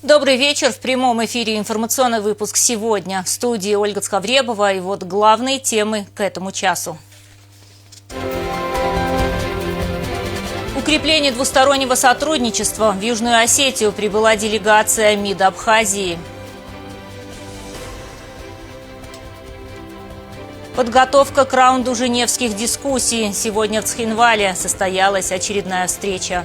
Добрый вечер. В прямом эфире информационный выпуск сегодня. В студии Ольга Цхавребова. И вот главные темы к этому часу. Укрепление двустороннего сотрудничества. В Южную Осетию прибыла делегация МИД Абхазии. Подготовка к раунду женевских дискуссий. Сегодня в Цхинвале состоялась очередная встреча.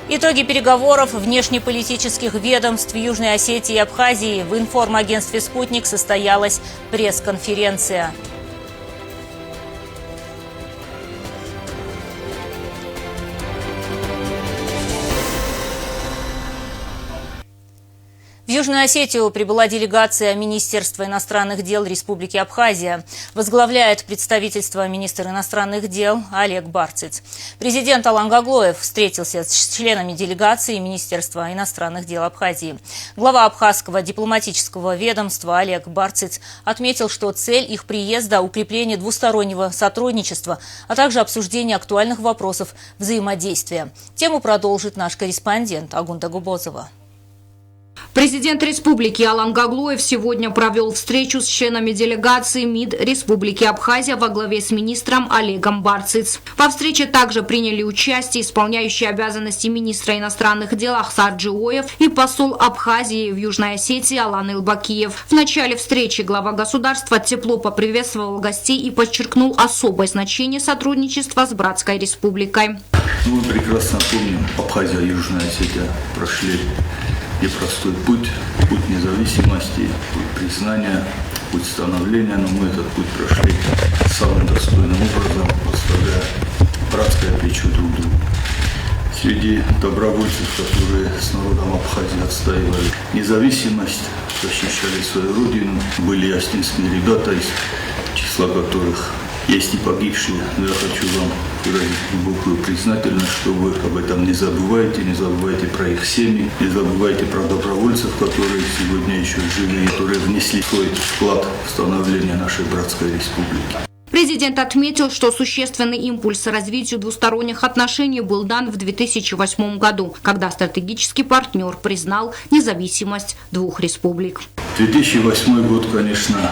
Итоги переговоров внешнеполитических ведомств Южной Осетии и Абхазии. В информагентстве «Спутник» состоялась пресс-конференция. В Южную Осетию прибыла делегация Министерства иностранных дел Республики Абхазия. Возглавляет представительство министр иностранных дел Олег Барциц. Президент Алан Гаглоев встретился с членами делегации Министерства иностранных дел Абхазии. Глава абхазского дипломатического ведомства Олег Барциц отметил, что цель их приезда – укрепление двустороннего сотрудничества, а также обсуждение актуальных вопросов взаимодействия. Тему продолжит наш корреспондент Агунда Губозова. Президент республики Алан Гаглоев сегодня провел встречу с членами делегации МИД Республики Абхазия во главе с министром Олегом Барциц. Во встрече также приняли участие исполняющий обязанности министра иностранных дел Ахсар Джиоев и посол Абхазии в Южной Осетии Алан Илбакиев. В начале встречи глава государства тепло поприветствовал гостей и подчеркнул особое значение сотрудничества с братской республикой. Мы прекрасно помним, Абхазия и Южная Осетия прошли непростой путь независимости, путь признания, путь становления, но мы этот путь прошли самым достойным образом, подставляя братское плечо друг другу. Среди добровольцев, которые с народом Абхазии отстаивали независимость, защищали свою родину, были астинские ребята, из числа которых есть и погибшие, но я хочу вам выразить глубокую признательность, что вы об этом не забывайте про их семьи, не забывайте про добровольцев, которые сегодня еще живы и которые внесли свой вклад в становление нашей братской республики. Президент отметил, что существенный импульс развитию двусторонних отношений был дан в 2008 году, когда стратегический партнер признал независимость двух республик. 2008 год, конечно,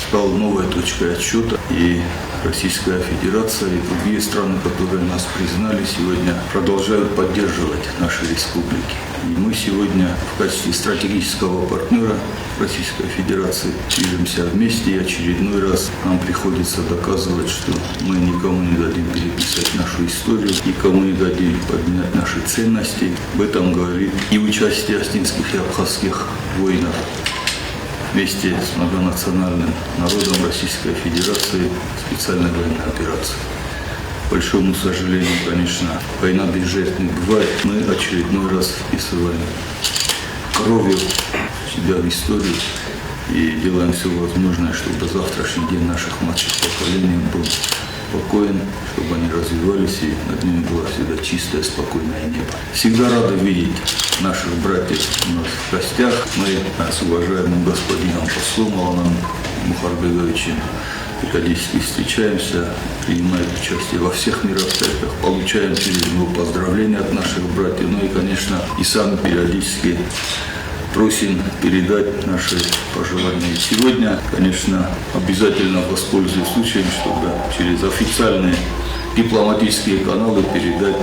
стал новой точкой отсчета, и Российская Федерация и другие страны, которые нас признали, сегодня продолжают поддерживать наши республики. И мы сегодня в качестве стратегического партнера Российской Федерации движемся вместе, и очередной раз нам приходится доказывать, что мы никому не дадим переписать нашу историю, никому не дадим подменять наши ценности. Об этом говорит и участие астинских и абхазских воинов вместе с многонациональным народом Российской Федерации специальной военной операции. К большому сожалению, конечно, война без жертв не бывает. Мы очередной раз вписываем кровью себя в историю и делаем все возможное, чтобы завтрашний день наших младших поколений был спокоен, чтобы они развивались и над ними было всегда чистое, спокойное небо. Всегда рады видеть наших братьев у нас в гостях. Мы с уважаемым господином послом Аланом Мухарбеговичем периодически встречаемся, принимаем участие во всех мероприятиях, получаем через него поздравления от наших братьев, ну и, конечно, и сами периодически просим передать наши пожелания. И сегодня, конечно, обязательно воспользуюсь случаем, чтобы через официальные дипломатические каналы передать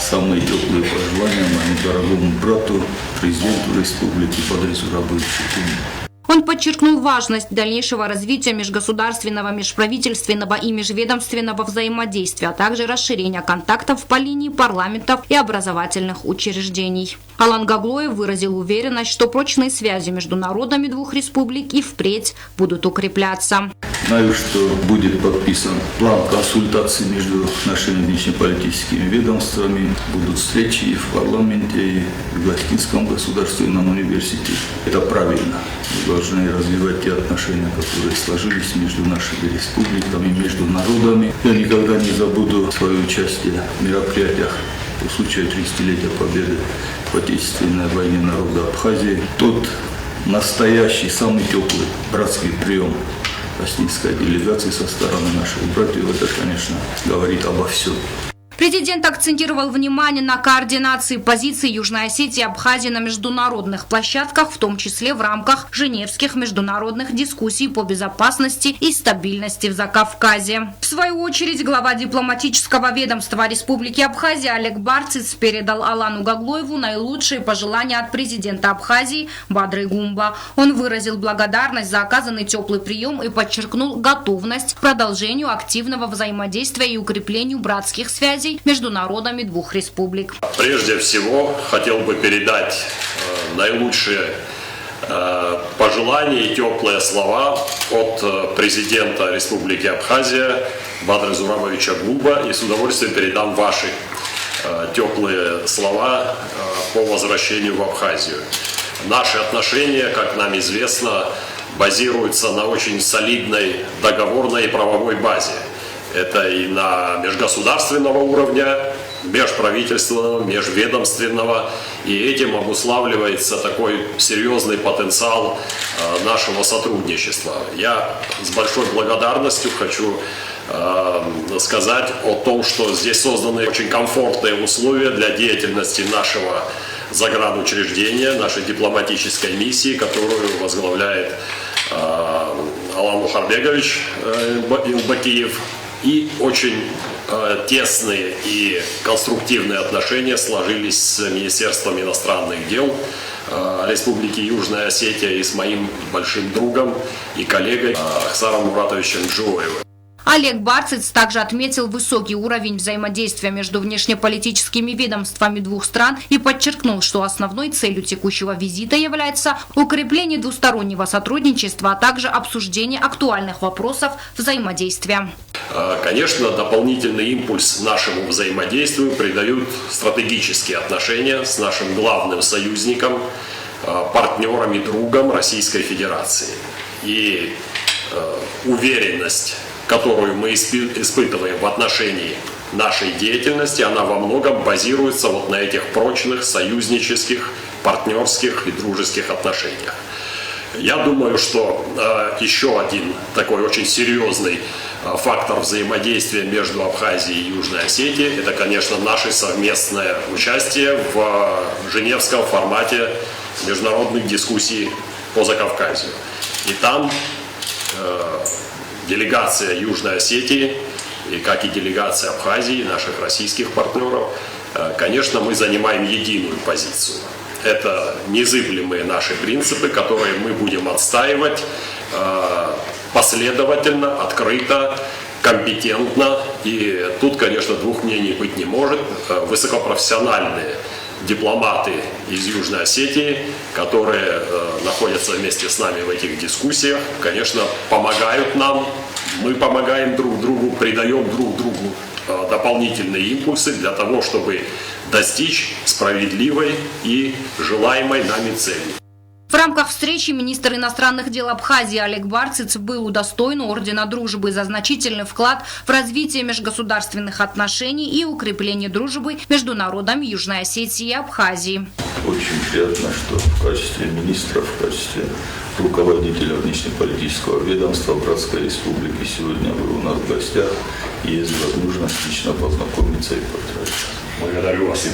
самые теплые пожелания моему дорогому брату, президенту республики Бадрису Рабовичу Тумину. Он подчеркнул важность дальнейшего развития межгосударственного, межправительственного и межведомственного взаимодействия, а также расширения контактов по линии парламентов и образовательных учреждений. Алан Гаглоев выразил уверенность, что прочные связи между народами двух республик и впредь будут укрепляться. Знаю, что будет подписан план консультаций между нашими внешнеполитическими ведомствами. Будут встречи и в парламенте, и в Астинском государственном университете. Это правильно. Мы должны развивать те отношения, которые сложились между нашими республиками, между народами. Я никогда не забуду свое участие в мероприятиях по случаю 30-летия победы в Отечественной войне народа Абхазии. Тот настоящий, самый теплый братский прием астинской делегации со стороны наших братьев, это, конечно, говорит обо всем. Президент акцентировал внимание на координации позиций Южной Осетии и Абхазии на международных площадках, в том числе в рамках Женевских международных дискуссий по безопасности и стабильности в Закавказье. В свою очередь, глава дипломатического ведомства Республики Абхазия Олег Барциц передал Алану Гаглоеву наилучшие пожелания от президента Абхазии Бадры Гумба. Он выразил благодарность за оказанный теплый прием и подчеркнул готовность к продолжению активного взаимодействия и укреплению братских связей между народами двух республик. Прежде всего, хотел бы передать наилучшие пожелания и теплые слова от президента Республики Абхазия Бадры Зурамовича Гумба, и с удовольствием передам ваши теплые слова по возвращению в Абхазию. Наши отношения, как нам известно, базируются на очень солидной договорной и правовой базе. Это и на межгосударственного уровня, межправительственного, межведомственного. И этим обуславливается такой серьезный потенциал нашего сотрудничества. Я с большой благодарностью хочу сказать о том, что здесь созданы очень комфортные условия для деятельности нашего загранучреждения, нашей дипломатической миссии, которую возглавляет Алан Мухарбегович Илбакиев. И очень тесные и конструктивные отношения сложились с Министерством иностранных дел Республики Южная Осетия и с моим большим другом и коллегой Ахсаром Муратовичем Джоевым. Олег Барциц также отметил высокий уровень взаимодействия между внешнеполитическими ведомствами двух стран и подчеркнул, что основной целью текущего визита является укрепление двустороннего сотрудничества, а также обсуждение актуальных вопросов взаимодействия. Конечно, дополнительный импульс нашему взаимодействию придают стратегические отношения с нашим главным союзником, партнером и другом Российской Федерации. И уверенность, которую мы испытываем в отношении нашей деятельности, она во многом базируется вот на этих прочных союзнических, партнерских и дружеских отношениях. Я думаю, что еще один такой очень серьезный фактор взаимодействия между Абхазией и Южной Осетией – это, конечно, наше совместное участие в Женевском формате международных дискуссий по Закавказью. И там делегация Южной Осетии, и как и делегация Абхазии, наших российских партнеров, конечно, мы занимаем единую позицию. Это незыблемые наши принципы, которые мы будем отстаивать последовательно, открыто, компетентно. И тут, конечно, двух мнений быть не может. Высокопрофессиональные дипломаты из Южной Осетии, которые находятся вместе с нами в этих дискуссиях, конечно, помогают нам, мы помогаем друг другу, придаем друг другу дополнительные импульсы для того, чтобы достичь справедливой и желаемой нами цели. В рамках встречи министр иностранных дел Абхазии Олег Барциц был удостоен ордена дружбы за значительный вклад в развитие межгосударственных отношений и укрепление дружбы между народами Южной Осетии и Абхазии. Очень приятно, что в качестве министра, в качестве руководителя внешнеполитического ведомства Братской Республики сегодня вы у нас в гостях, и есть возможность лично познакомиться и поздравить. Благодарю вас.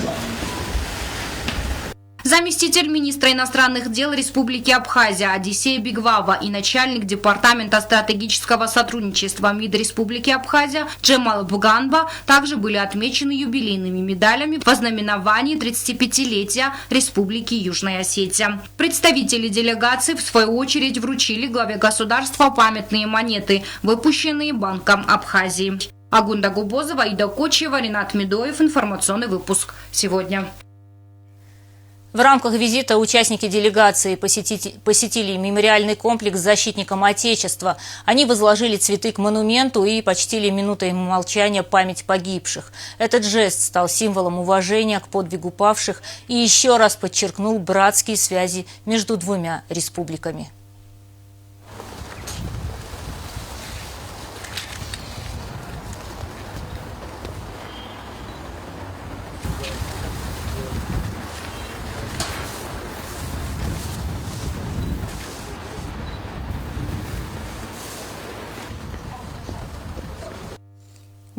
Заместитель министра иностранных дел Республики Абхазия Одиссей Бигвава и начальник департамента стратегического сотрудничества МИД Республики Абхазия Джемал Буганба также были отмечены юбилейными медалями в ознаменовании 35-летия Республики Южная Осетия. Представители делегации, в свою очередь, вручили главе государства памятные монеты, выпущенные Банком Абхазии. Агунда Губозова, Ида Кочева, Ренат Медоев. Информационный выпуск сегодня. В рамках визита участники делегации посетили мемориальный комплекс защитникам Отечества. Они возложили цветы к монументу и почтили минутой молчания память погибших. Этот жест стал символом уважения к подвигу павших и еще раз подчеркнул братские связи между двумя республиками.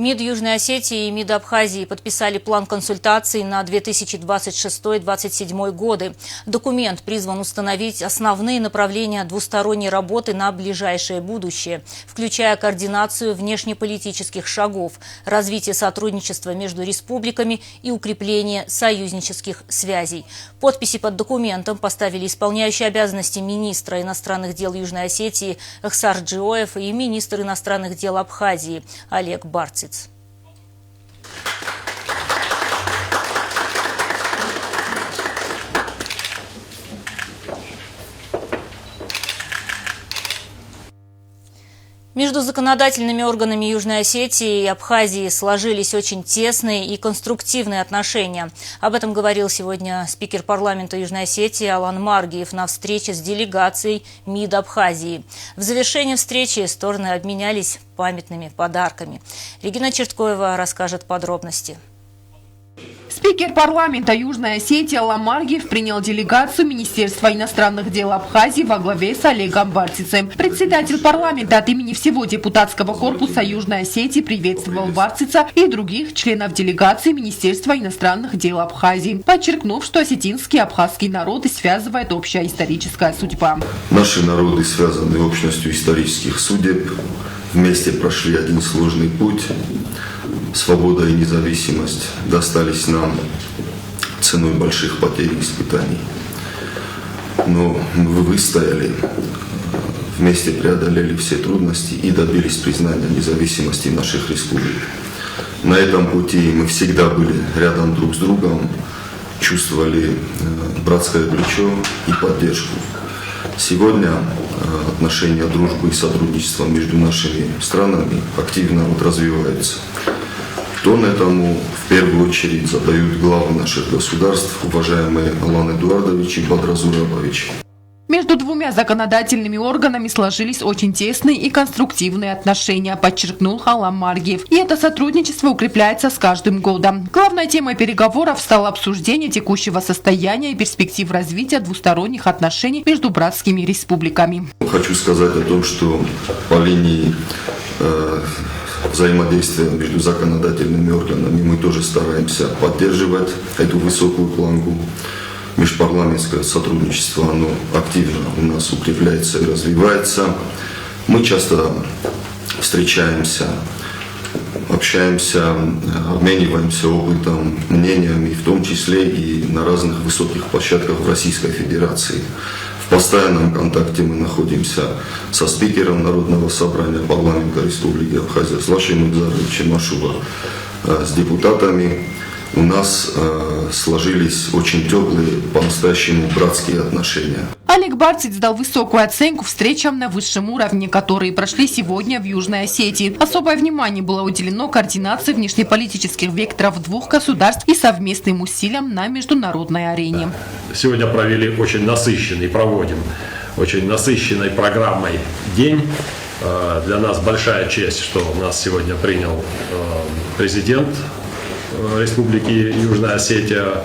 МИД Южной Осетии и МИД Абхазии подписали план консультаций на 2026-2027 годы. Документ призван установить основные направления двусторонней работы на ближайшее будущее, включая координацию внешнеполитических шагов, развитие сотрудничества между республиками и укрепление союзнических связей. Подписи под документом поставили исполняющий обязанности министра иностранных дел Южной Осетии Ахсар Джиоев и министр иностранных дел Абхазии Олег Барциц. Между законодательными органами Южной Осетии и Абхазии сложились очень тесные и конструктивные отношения. Об этом говорил сегодня спикер парламента Южной Осетии Алан Маргиев на встрече с делегацией МИД Абхазии. В завершении встречи стороны обменялись памятными подарками. Регина Черткоева расскажет подробности. Спикер парламента Южной Осетии Алан Маргиев принял делегацию Министерства иностранных дел Абхазии во главе с Олегом Барцицем. Председатель парламента от имени всего депутатского корпуса Южной Осетии приветствовал Барцица и других членов делегации Министерства иностранных дел Абхазии, подчеркнув, что осетинский и абхазский народы связывает общая историческая судьба. Наши народы связаны общностью исторических судеб, вместе прошли один сложный путь. Свобода и независимость достались нам ценой больших потерь и испытаний. Но мы выстояли, вместе преодолели все трудности и добились признания независимости наших республик. На этом пути мы всегда были рядом друг с другом, чувствовали братское плечо и поддержку. Сегодня отношения дружбы и сотрудничества между нашими странами активно развиваются. Тон этому в первую очередь задают главы наших государств, уважаемые Алан Эдуардович и Бадра Зурабович. Между двумя законодательными органами сложились очень тесные и конструктивные отношения, подчеркнул Алан Маргиев. И это сотрудничество укрепляется с каждым годом. Главной темой переговоров стало обсуждение текущего состояния и перспектив развития двусторонних отношений между братскими республиками. Хочу сказать о том, что по линии взаимодействия между законодательными органами мы тоже стараемся поддерживать эту высокую планку. Межпарламентское сотрудничество, оно активно у нас укрепляется и развивается. Мы часто встречаемся, общаемся, обмениваемся опытом, мнениями, в том числе и на разных высоких площадках в Российской Федерации. В постоянном контакте мы находимся со спикером Народного собрания парламента Республики Абхазия Слашем Игзаровичем Машува, с депутатами. У нас сложились очень теплые, по-настоящему братские отношения. Олег Барциц дал высокую оценку встречам на высшем уровне, которые прошли сегодня в Южной Осетии. Особое внимание было уделено координации внешнеполитических векторов двух государств и совместным усилиям на международной арене. Сегодня провели очень насыщенный, проводим очень насыщенной программой день. Для нас большая честь, что нас сегодня принял президент Республики Южная Осетия,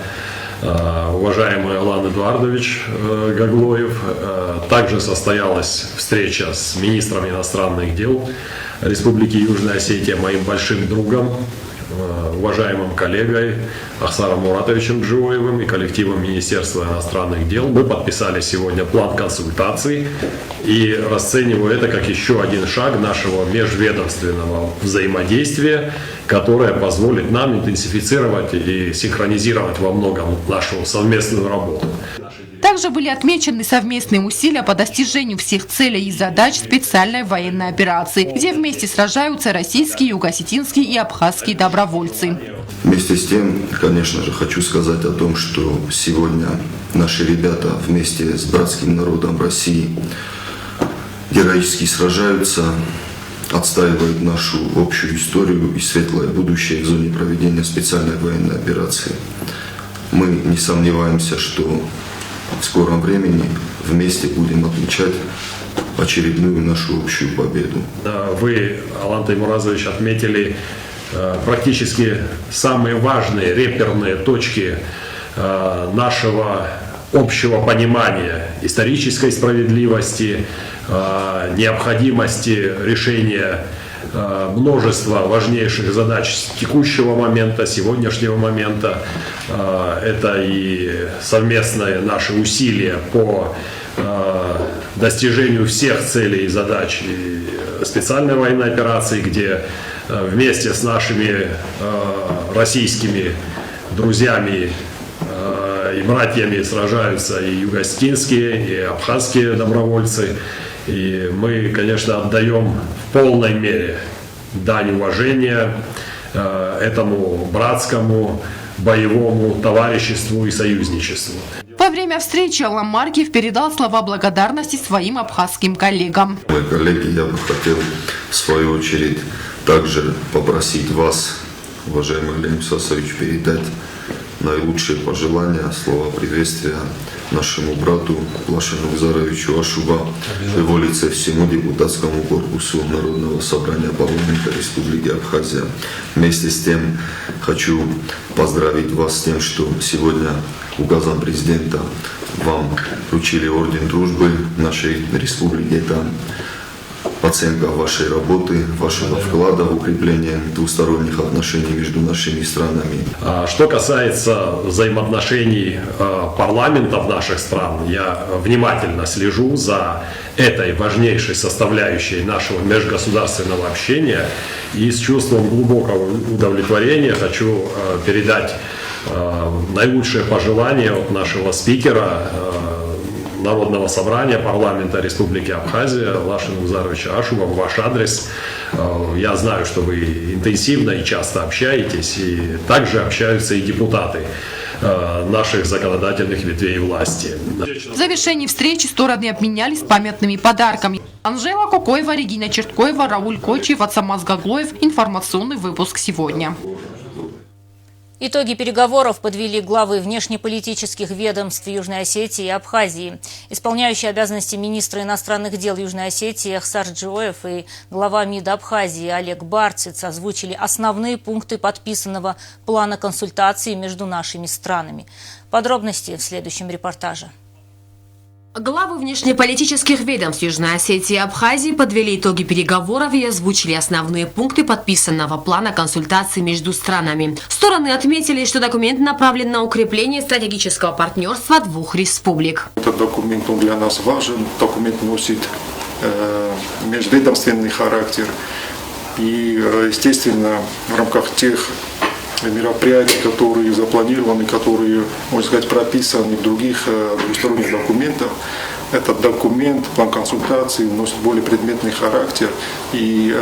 уважаемый Алан Эдуардович Гаглоев. Также состоялась встреча с министром иностранных дел Республики Южная Осетия, моим большим другом, уважаемым коллегой Ахсаром Муратовичем Джиоевым и коллективом Министерства иностранных дел. Мы подписали сегодня план консультаций и расцениваю это как еще один шаг нашего межведомственного взаимодействия, которое позволит нам интенсифицировать и синхронизировать во многом нашу совместную работу. Также были отмечены совместные усилия по достижению всех целей и задач специальной военной операции, где вместе сражаются российские, юго-осетинские и абхазские добровольцы. Вместе с тем, конечно же, хочу сказать о том, что сегодня наши ребята вместе с братским народом России героически сражаются, отстаивают нашу общую историю и светлое будущее в зоне проведения специальной военной операции. Мы не сомневаемся, что в скором времени вместе будем отмечать очередную нашу общую победу. Вы, Алан Таймуразович, отметили практически самые важные реперные точки нашего общего понимания исторической справедливости, необходимости решения множество важнейших задач текущего момента, сегодняшнего момента. Это и совместные наши усилия по достижению всех целей и задач специальной военной операции, где вместе с нашими российскими друзьями и братьями сражаются и юго-осетинские, и абхазские добровольцы. И мы, конечно, отдаем в полной мере дань уважения этому братскому, боевому товариществу и союзничеству. Во время встречи Алам Маргиев передал слова благодарности своим абхазским коллегам. Мои коллеги, я бы хотел в свою очередь также попросить вас, уважаемый Олег Сасович, передать наилучшие пожелания, слова приветствия нашему брату Лашину Заровичу Ашуба в его лице всему депутатскому корпусу Народного собрания парламента Республики Абхазия. Вместе с тем хочу поздравить вас с тем, что сегодня указом президента вам вручили орден дружбы нашей республики. Это оценка вашей работы, вашего вклада в укрепление двусторонних отношений между нашими странами. Что касается взаимоотношений парламентов наших стран, я внимательно слежу за этой важнейшей составляющей нашего межгосударственного общения и с чувством глубокого удовлетворения хочу передать наилучшие пожелания от нашего спикера Народного собрания парламента Республики Абхазия Лашина Заровича Ашуба в ваш адрес. Я знаю, что вы интенсивно и часто общаетесь, и также общаются и депутаты наших законодательных ветвей власти. В завершении встречи стороны обменялись памятными подарками. Анжела Кокоева, Регина Черткоева, Рауль Кочев, Ацамаз Гаглоев. Информационный выпуск сегодня. Итоги переговоров подвели главы внешнеполитических ведомств Южной Осетии и Абхазии. Исполняющий обязанности министра иностранных дел Южной Осетии Ахсар Джоев и глава МИД Абхазии Олег Барциц озвучили основные пункты подписанного плана консультаций между нашими странами. Подробности в следующем репортаже. Главы внешнеполитических ведомств Южной Осетии и Абхазии подвели итоги переговоров и озвучили основные пункты подписанного плана консультаций между странами. Стороны отметили, что документ направлен на укрепление стратегического партнерства двух республик. Этот документ для нас важен, документ носит межведомственный характер и, естественно, в рамках тех мероприятий, которые запланированы, которые, можно сказать, прописаны в других двусторонних документах. Этот документ, план консультаций, носит более предметный характер. И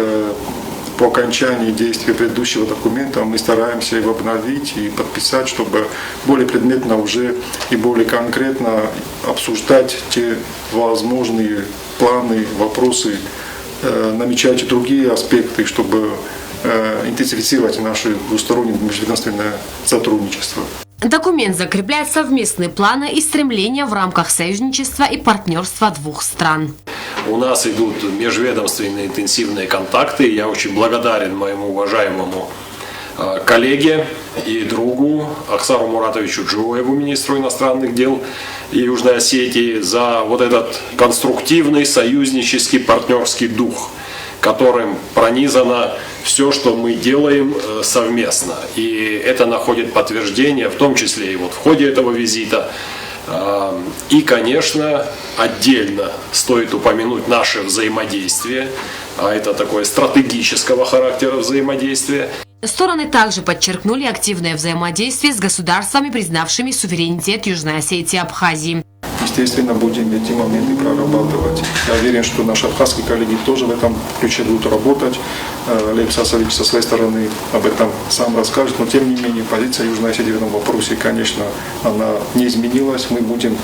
по окончании действия предыдущего документа мы стараемся его обновить и подписать, чтобы более предметно уже и более конкретно обсуждать те возможные планы, вопросы, намечать другие аспекты, чтобы интенсифицировать наше двустороннее межведомственное сотрудничество. Документ закрепляет совместные планы и стремления в рамках союзничества и партнерства двух стран. У нас идут межведомственные интенсивные контакты. Я очень благодарен моему уважаемому коллеге и другу Ахсару Муратовичу Джоеву, министру иностранных дел Южной Осетии, за вот этот конструктивный, союзнический, партнерский дух, которым пронизано все, что мы делаем совместно. И это находит подтверждение, в том числе и вот в ходе этого визита. И, конечно, отдельно стоит упомянуть наше взаимодействие, а это такое стратегического характера взаимодействие. Стороны также подчеркнули активное взаимодействие с государствами, признавшими суверенитет Южной Осетии и Абхазии. Естественно, будем эти моменты прорабатывать. Я уверен, что наши абхазские коллеги тоже в этом ключе будут работать. Олег Сасович со своей стороны об этом сам расскажет. Но, тем не менее, позиция Южной Осетии в этом вопросе, конечно, она не изменилась. Мы будем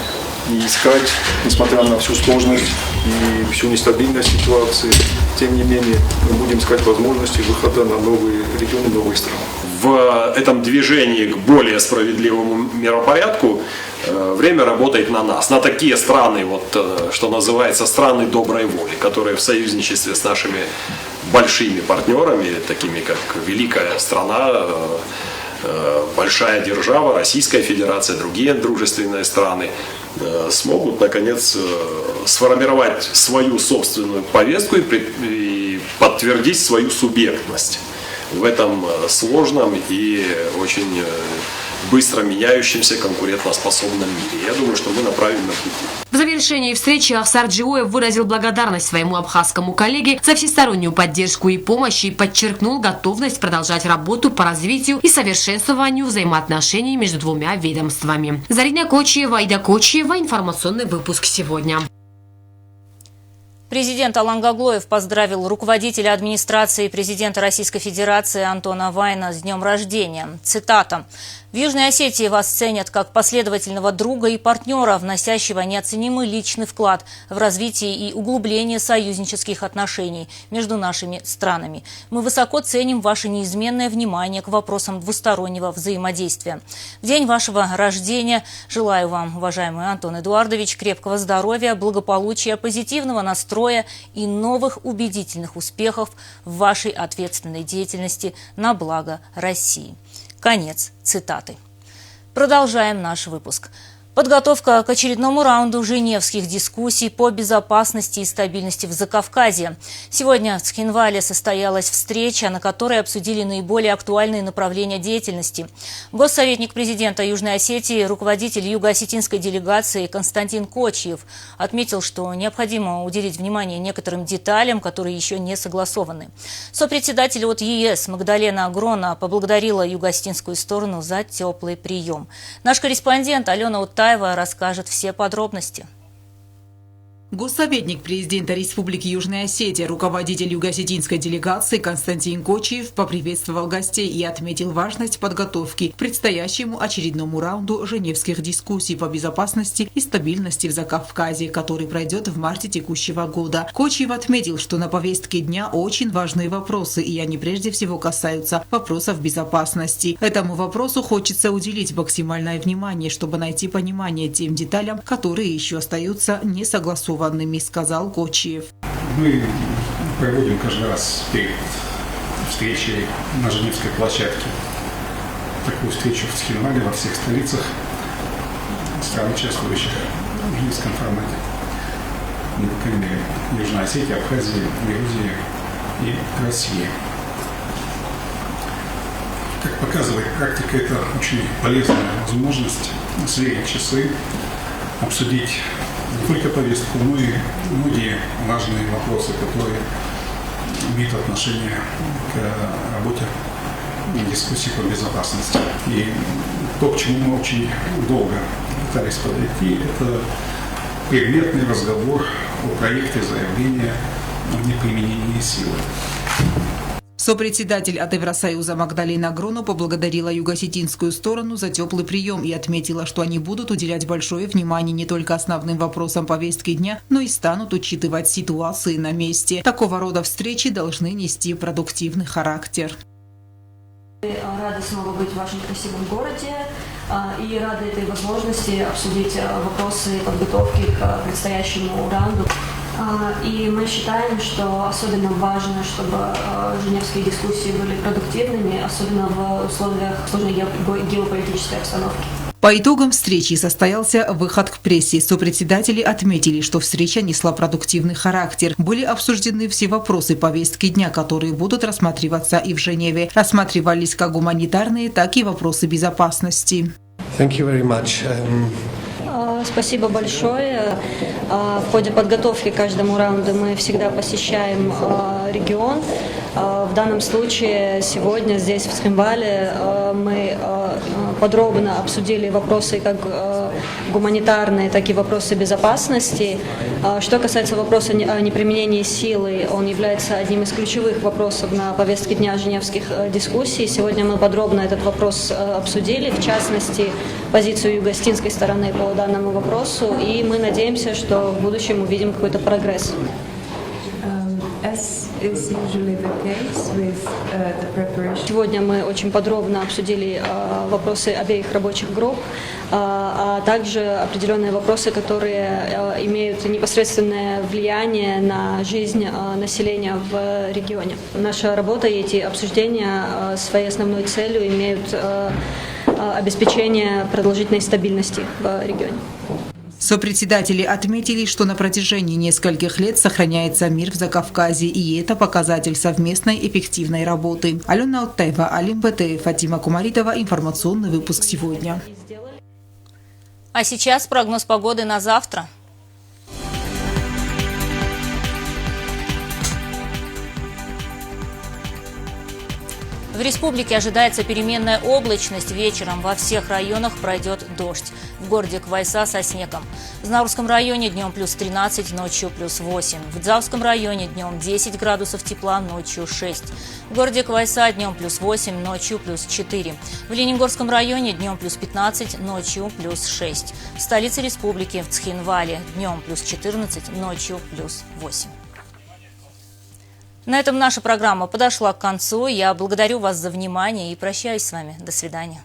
искать, несмотря на всю сложность и всю нестабильность ситуации, тем не менее, мы будем искать возможности выхода на новые регионы, новые страны. В этом движении к более справедливому миропорядку время работает на нас, на такие страны, вот, что называется, страны доброй воли, которые в союзничестве с нашими большими партнерами, такими как великая страна, большая держава, Российская Федерация, другие дружественные страны, смогут, наконец, сформировать свою собственную повестку и подтвердить свою субъектность в этом сложном и очень быстро меняющемся конкурентоспособном мире. Я думаю, что мы на правильном пути. В завершении встречи Авсар Джиоев выразил благодарность своему абхазскому коллеге за всестороннюю поддержку и помощь и подчеркнул готовность продолжать работу по развитию и совершенствованию взаимоотношений между двумя ведомствами. Зарина Кочиева, Айда Кочиева, информационный выпуск сегодня. Президент Алан Гаглоев поздравил руководителя администрации президента Российской Федерации Антона Вайна с днем рождения. Цитата. «В Южной Осетии вас ценят как последовательного друга и партнера, вносящего неоценимый личный вклад в развитие и углубление союзнических отношений между нашими странами. Мы высоко ценим ваше неизменное внимание к вопросам двустороннего взаимодействия. В день вашего рождения желаю вам, уважаемый Антон Эдуардович, крепкого здоровья, благополучия, позитивного настроя и новых убедительных успехов в вашей ответственной деятельности на благо России». Конец цитаты. Продолжаем наш выпуск. Подготовка к очередному раунду женевских дискуссий по безопасности и стабильности в Закавказье. Сегодня в Цхинвале состоялась встреча, на которой обсудили наиболее актуальные направления деятельности. Госсоветник президента Южной Осетии, руководитель юго-осетинской делегации Константин Кочиев отметил, что необходимо уделить внимание некоторым деталям, которые еще не согласованы. Сопредседатель от ЕС Магдалена Грона поблагодарила юго-осетинскую сторону за теплый прием. Наш корреспондент Алена Утаева расскажет все подробности. Госсоветник президента Республики Южная Осетия, руководитель юго-осетинской делегации Константин Кочиев поприветствовал гостей и отметил важность подготовки к предстоящему очередному раунду женевских дискуссий по безопасности и стабильности в Закавказье, который пройдет в марте текущего года. Кочиев отметил, что на повестке дня очень важные вопросы, и они прежде всего касаются вопросов безопасности. Этому вопросу хочется уделить максимальное внимание, чтобы найти понимание тем деталям, которые еще остаются несогласованными, сказал Кочиев. Мы проводим каждый раз перед встречей на Женевской площадке такую встречу в Цхинвале во всех столицах стран, участвующих в женевском формате. По крайней мере, Южная Осетия, Абхазия, Грузия и Россия. Как показывает практика, это очень полезная возможность сверить часы, обсудить не только повестку, но и многие важные вопросы, которые имеют отношение к работе и дискуссии по безопасности. И то, к чему мы очень долго пытались подойти, это предметный разговор о проекте заявления о неприменении силы. Сопредседатель от Евросоюза Магдалена Грона поблагодарила юго-осетинскую сторону за теплый прием и отметила, что они будут уделять большое внимание не только основным вопросам повестки дня, но и станут учитывать ситуации на месте. Такого рода встречи должны нести продуктивный характер. Рады снова быть в вашем красивом городе и рады этой возможности обсудить вопросы подготовки к предстоящему раунду. И мы считаем, что особенно важно, чтобы женевские дискуссии были продуктивными, особенно в условиях сложной геополитической обстановки. По итогам встречи состоялся выход к прессе. Сопредседатели отметили, что встреча несла продуктивный характер. Были обсуждены все вопросы повестки дня, которые будут рассматриваться и в Женеве. Рассматривались как гуманитарные, так и вопросы безопасности. Thank you very much. Спасибо большое. В ходе подготовки к каждому раунду мы всегда посещаем регион. В данном случае сегодня здесь, в Цхинвале, мы подробно обсудили вопросы как гуманитарные, так и вопросы безопасности. Что касается вопроса о неприменении силы, он является одним из ключевых вопросов на повестке дня женевских дискуссий. Сегодня мы подробно этот вопрос обсудили, в частности, позицию юго-осетинской стороны по данному вопросу, и мы надеемся, что в будущем увидим какой-то прогресс. Сегодня мы очень подробно обсудили вопросы обеих рабочих групп, а также определенные вопросы, которые имеют непосредственное влияние на жизнь населения в регионе. Наша работа и эти обсуждения своей основной целью имеют обеспечение продолжительной стабильности в регионе. Сопредседатели отметили, что на протяжении нескольких лет сохраняется мир в Закавказье, и это показатель совместной эффективной работы. Алена Оттаева, Алим БТ, Фатима Кумаритова. Информационный выпуск сегодня. А сейчас прогноз погоды на завтра. В республике ожидается переменная облачность. Вечером во всех районах пройдет дождь. В городе Квайса со снегом. В Знаурском районе днем плюс 13, ночью плюс 8. В Дзавском районе днем 10 градусов тепла, ночью 6. В городе Квайса днем плюс 8, ночью плюс 4. В Лениногорском районе днем плюс 15, ночью плюс 6. В столице республики в Цхинвале днем плюс 14, ночью плюс 8. На этом наша программа подошла к концу. Я благодарю вас за внимание и прощаюсь с вами. До свидания.